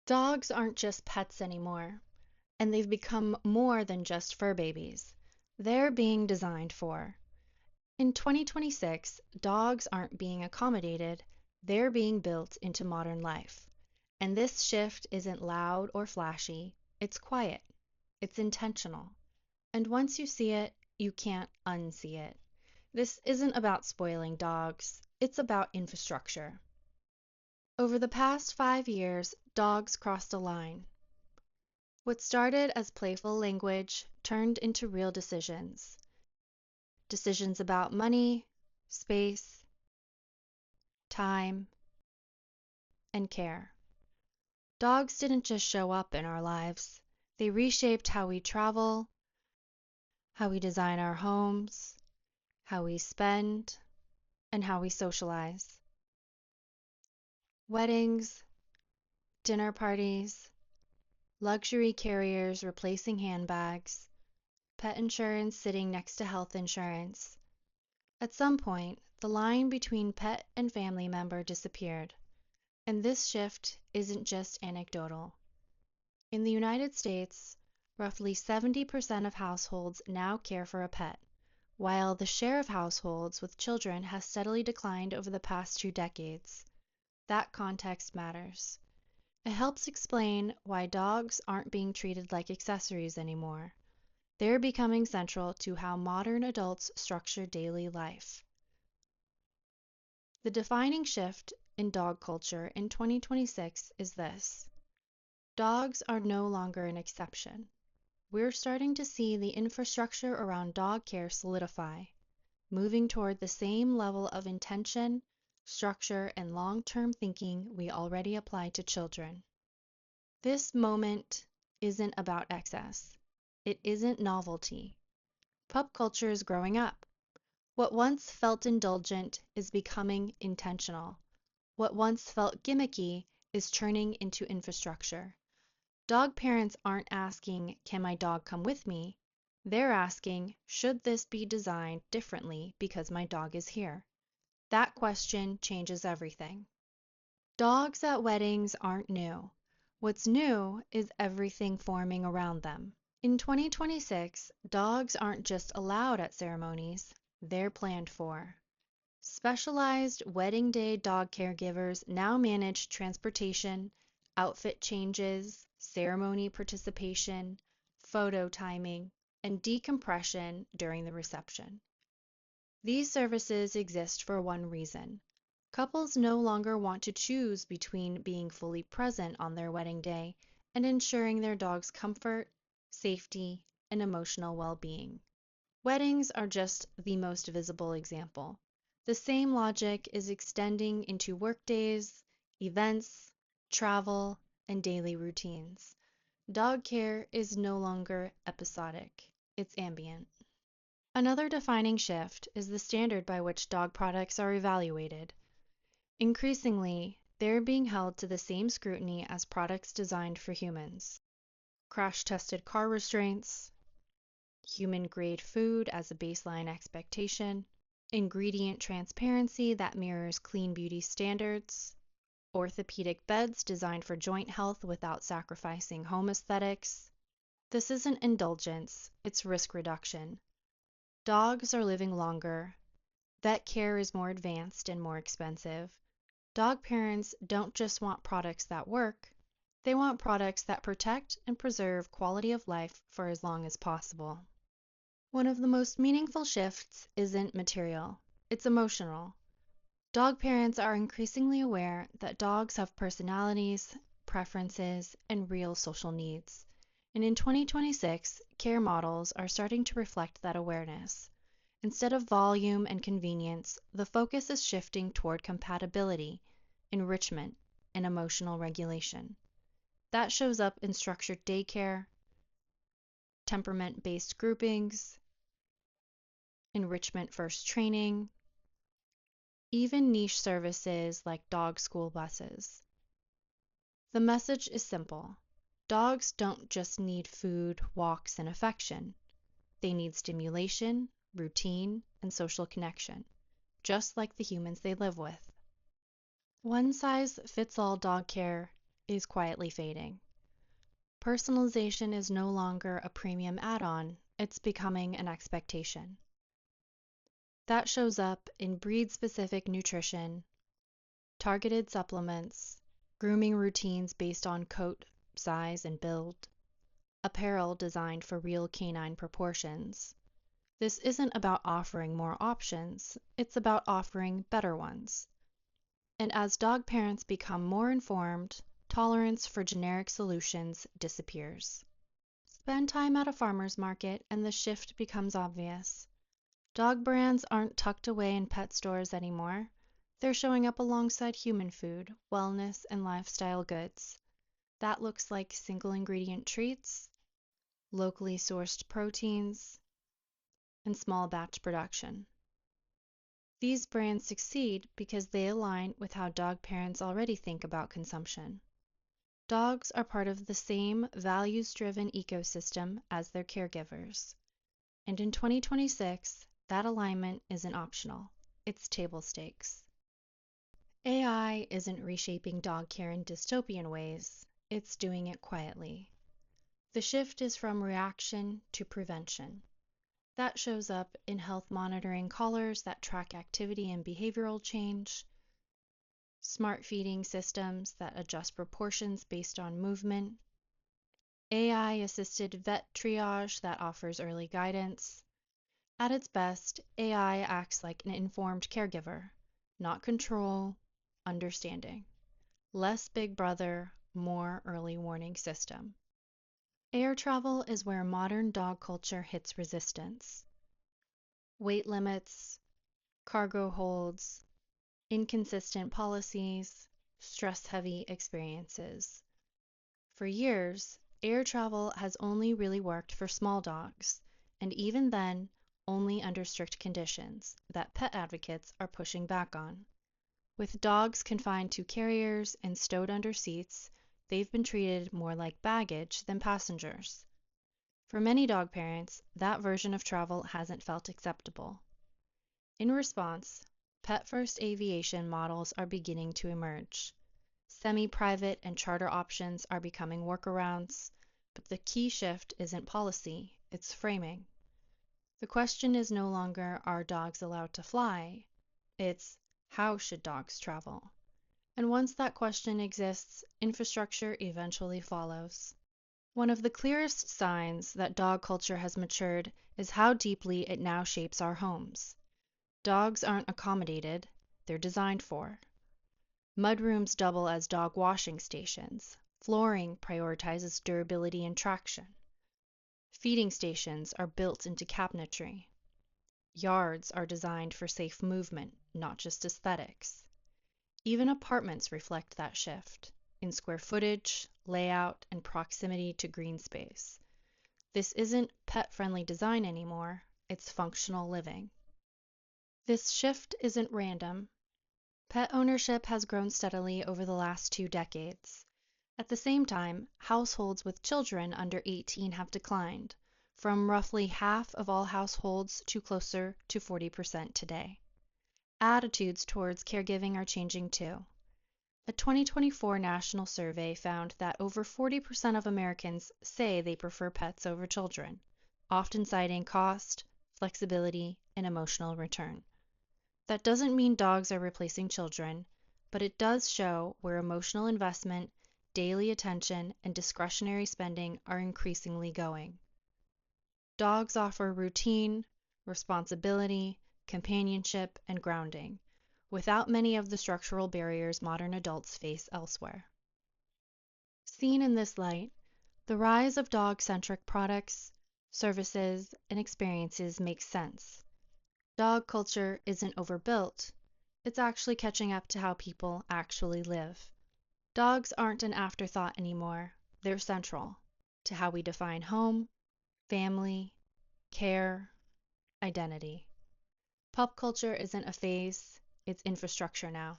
Dogs aren't just pets anymore, and they've become more than just fur babies. They're being designed for. In 2026, dogs aren't being accommodated, they're being built into modern life. And this shift isn't loud or flashy, it's quiet, it's intentional. And once you see it, you can't unsee it. This isn't about spoiling dogs, it's about infrastructure. Over the past 5 years, dogs crossed a line. What started as playful language turned into real decisions. Decisions about money, space, time, and care. Dogs didn't just show up in our lives, they reshaped how we travel, how we design our homes, how we spend, and how we socialize. Weddings, dinner parties, luxury carriers replacing handbags, pet insurance sitting next to health insurance. At some point, the line between pet and family member disappeared, and this shift isn't just anecdotal. In the United States, roughly 70% of households now care for a pet, while the share of households with children has steadily declined over the past 2 decades. That context matters. It helps explain why dogs aren't being treated like accessories anymore. They're becoming central to how modern adults structure daily life. The defining shift in dog culture in 2026 is this: dogs are no longer an exception. We're starting to see the infrastructure around dog care solidify, moving toward the same level of intention, structure, and long-term thinking we already apply to children. This moment isn't about excess. It isn't novelty. Pup culture is growing up. What once felt indulgent is becoming intentional. What once felt gimmicky is turning into infrastructure. Dog parents aren't asking, "Can my dog come with me?" They're asking, "Should this be designed differently because my dog is here?" That question changes everything. Dogs at weddings aren't new. What's new is everything forming around them. In 2026, dogs aren't just allowed at ceremonies, they're planned for. Specialized wedding day dog caregivers now manage transportation, outfit changes, ceremony participation, photo timing, and decompression during the reception. These services exist for one reason. Couples no longer want to choose between being fully present on their wedding day and ensuring their dog's comfort, safety, and emotional well-being. Weddings are just the most visible example. The same logic is extending into workdays, events, travel, and daily routines. Dog care is no longer episodic, it's ambient. Another defining shift is the standard by which dog products are evaluated. Increasingly, they're being held to the same scrutiny as products designed for humans. Crash-tested car restraints, human-grade food as a baseline expectation, ingredient transparency that mirrors clean beauty standards, orthopedic beds designed for joint health without sacrificing home aesthetics. This isn't indulgence, it's risk reduction. Dogs are living longer. Vet care is more advanced and more expensive. Dog parents don't just want products that work, they want products that protect and preserve quality of life for as long as possible. One of the most meaningful shifts isn't material, it's emotional. Dog parents are increasingly aware that dogs have personalities, preferences, and real social needs. And in 2026, care models are starting to reflect that awareness. Instead of volume and convenience, the focus is shifting toward compatibility, enrichment, and emotional regulation. That shows up in structured daycare, temperament-based groupings, enrichment-first training, even niche services like dog school buses. The message is simple. Dogs don't just need food, walks, and affection. They need stimulation, routine, and social connection, just like the humans they live with. One-size-fits-all dog care is quietly fading. Personalization is no longer a premium add-on, it's becoming an expectation. That shows up in breed-specific nutrition, targeted supplements, grooming routines based on coat size and build, apparel designed for real canine proportions. This isn't about offering more options, it's about offering better ones. And as dog parents become more informed, tolerance for generic solutions disappears. Spend time at a farmer's market and the shift becomes obvious. Dog brands aren't tucked away in pet stores anymore. They're showing up alongside human food, wellness, and lifestyle goods. That looks like single ingredient treats, locally sourced proteins, and small batch production. These brands succeed because they align with how dog parents already think about consumption. Dogs are part of the same values-driven ecosystem as their caregivers. And in 2026, that alignment isn't optional. It's table stakes. AI isn't reshaping dog care in dystopian ways. It's doing it quietly. The shift is from reaction to prevention. That shows up in health monitoring collars that track activity and behavioral change, smart feeding systems that adjust proportions based on movement, AI-assisted vet triage that offers early guidance. At its best, AI acts like an informed caregiver, not control, understanding. Less big brother, more early warning system. Air travel is where modern dog culture hits resistance. Weight limits, cargo holds, inconsistent policies, stress-heavy experiences. For years, air travel has only really worked for small dogs, and even then, only under strict conditions that pet advocates are pushing back on. With dogs confined to carriers and stowed under seats, they've been treated more like baggage than passengers. For many dog parents, that version of travel hasn't felt acceptable. In response, pet-first aviation models are beginning to emerge. Semi-private and charter options are becoming workarounds, but the key shift isn't policy, it's framing. The question is no longer, are dogs allowed to fly? It's, how should dogs travel? And once that question exists, infrastructure eventually follows. One of the clearest signs that dog culture has matured is how deeply it now shapes our homes. Dogs aren't accommodated, they're designed for. Mudrooms double as dog washing stations. Flooring prioritizes durability and traction. Feeding stations are built into cabinetry. Yards are designed for safe movement, not just aesthetics. Even apartments reflect that shift in square footage, layout, and proximity to green space. This isn't pet-friendly design anymore, it's functional living. This shift isn't random. Pet ownership has grown steadily over the last 2 decades. At the same time, households with children under 18 have declined, from roughly half of all households to closer to 40% today. Attitudes towards caregiving are changing too. A 2024 national survey found that over 40% of Americans say they prefer pets over children, often citing cost, flexibility, and emotional return. That doesn't mean dogs are replacing children, but it does show where emotional investment, daily attention, and discretionary spending are increasingly going. Dogs offer routine, responsibility, companionship, and grounding, without many of the structural barriers modern adults face elsewhere. Seen in this light, the rise of dog-centric products, services, and experiences makes sense. Dog culture isn't overbuilt, it's actually catching up to how people actually live. Dogs aren't an afterthought anymore, they're central to how we define home, family, care, identity. Pup culture isn't a phase, it's infrastructure now.